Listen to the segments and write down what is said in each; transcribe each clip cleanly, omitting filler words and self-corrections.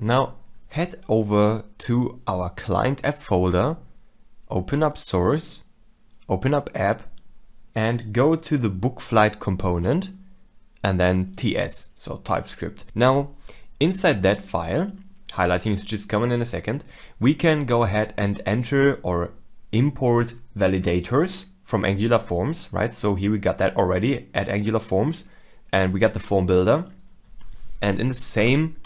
Now head over to our client app folder, open up source, open up app, and go to the book flight component and then TS, so TypeScript. Now inside that file, highlighting is just coming in a second, we can go ahead and enter or import validators from Angular Forms, right? So here we got that already at Angular Forms, and we got the form builder. And in the same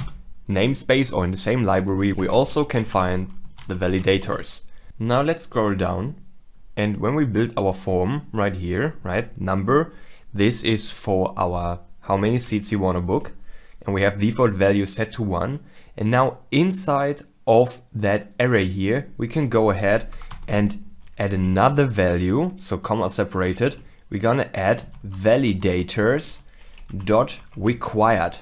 namespace or in the same library, we also can find the validators. Now let's scroll down, and when we build our form right here, right, number, this is for our how many seats you want to book, and we have default value set to 1. And now inside of that array here, we can go ahead and add another value, so comma separated. We're gonna add validators dot required.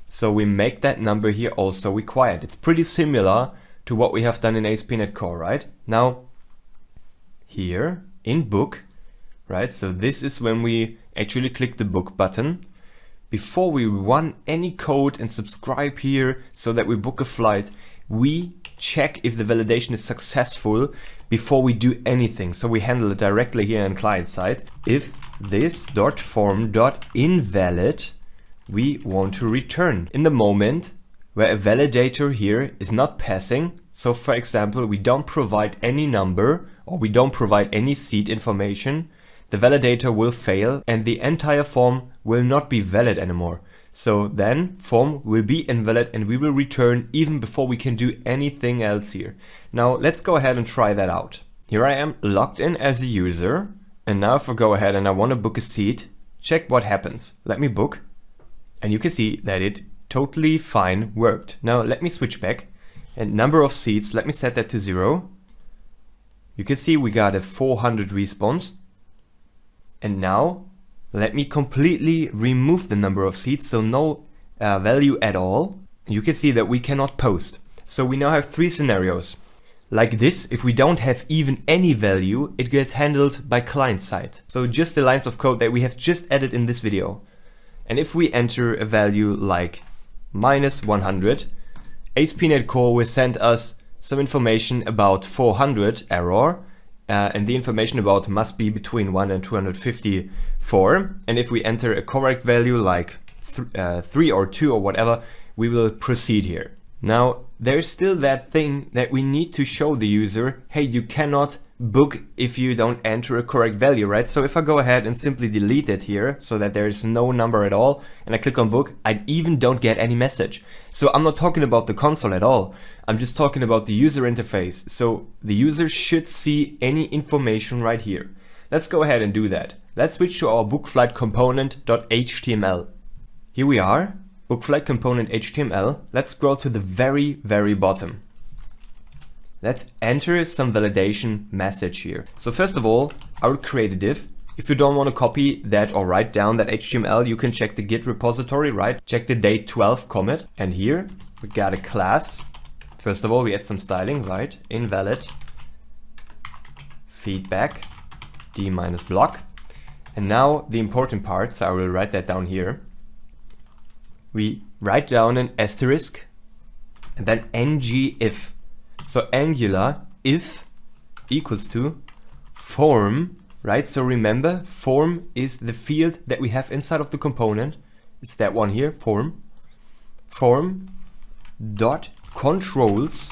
So we make that number here also required. It's pretty similar to what we have done in ASP.NET Core, right? Now here in book, right? So this is when we actually click the book button. Before we run any code and subscribe here so that we book a flight, we check if the validation is successful before we do anything. So we handle it directly here on client side. If this .form.invalid, we want to return in the moment where a validator here is not passing. So for example, we don't provide any number or we don't provide any seat information, the validator will fail and the entire form will not be valid anymore. So then form will be invalid and we will return even before we can do anything else here. Now let's go ahead and try that out. Here I am logged in as a user, and now if I go ahead and I want to book a seat, check what happens. Let me book, and you can see that it totally fine worked. Now let me switch back, and number of seats, let me set that to 0. You can see we got a 400 response. And now let me completely remove the number of seats, so no value at all. You can see that we cannot post. So we now have 3 scenarios. Like this, if we don't have even any value, it gets handled by client side. So just the lines of code that we have just added in this video. And if we enter a value like -100, ASP.NET Core will send us some information about 400 error. And the information about must be between 1 and 254. And if we enter a correct value like 3 or 2 or whatever, we will proceed here. Now there's still that thing that we need to show the user, hey, you cannot book if you don't enter a correct value, right? So if I go ahead and simply delete it here so that there is no number at all, and I click on book, I even don't get any message. So I'm not talking about the console at all. I'm just talking about the user interface. So the user should see any information right here. Let's go ahead and do that. Let's switch to our book flight component.html. Here we are, book flight component HTML. Let's scroll to the very bottom. Let's enter some validation message here. So first of all, I would create a div. If you don't want to copy that or write down that HTML, you can check the Git repository, right? Check the day 12 commit. And here we got a class. First of all, we add some styling, right? Invalid feedback d-block. And now the important part, so I will write that down here. We write down an asterisk and then ng-if. So Angular if equals to form, right? So remember, form is the field that we have inside of the component. It's that one here, form dot controls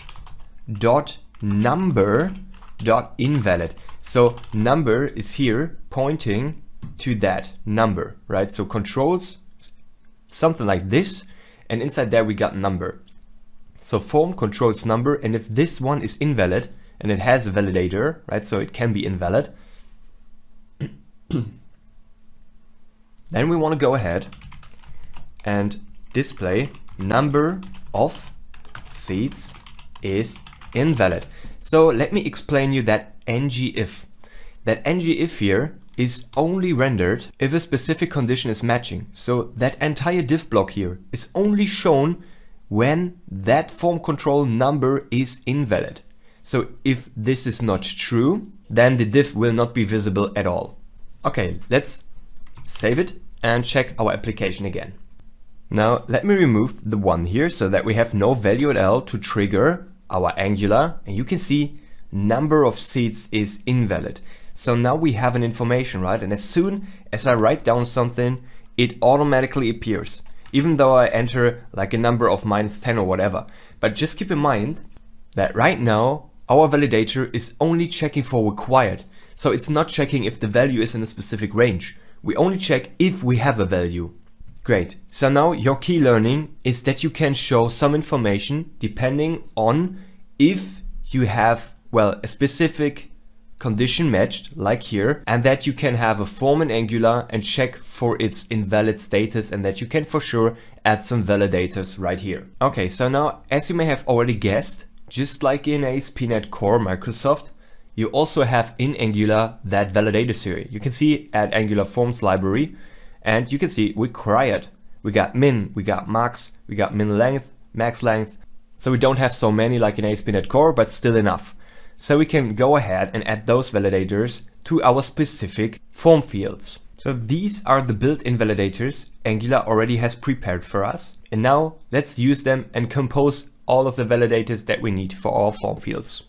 dot number dot invalid. So number is here pointing to that number, right? So controls something like this, and inside there we got number. So form controls number, and if this one is invalid and it has a validator, right, so it can be invalid, then we want to go ahead and display number of seats is invalid. So let me explain you that ng-if. That ng-if here is only rendered if a specific condition is matching. So that entire div block here is only shown when that form control number is invalid. So if this is not true, then the div will not be visible at all. Okay, let's save it and check our application again. Now let me remove the 1 here so that we have no value at all to trigger our Angular, and you can see number of seats is invalid. So now we have an information, right? And as soon as I write down something, it automatically appears, even though I enter like a number of -10 or whatever. But just keep in mind that right now our validator is only checking for required. So it's not checking if the value is in a specific range. We only check if we have a value. Great. So now your key learning is that you can show some information depending on if you have, well, a specific condition matched, like here, and that you can have a form in Angular and check for its invalid status, and that you can for sure add some validators right here. Okay, so now, as you may have already guessed, just like in ASP.NET Core Microsoft, you also have in Angular that validator series. You can see add Angular Forms library, and you can see required. We got min, we got max, we got min length, max length. So we don't have so many like in ASP.NET Core, but still enough. So we can go ahead and add those validators to our specific form fields. So these are the built-in validators Angular already has prepared for us. And now let's use them and compose all of the validators that we need for our form fields.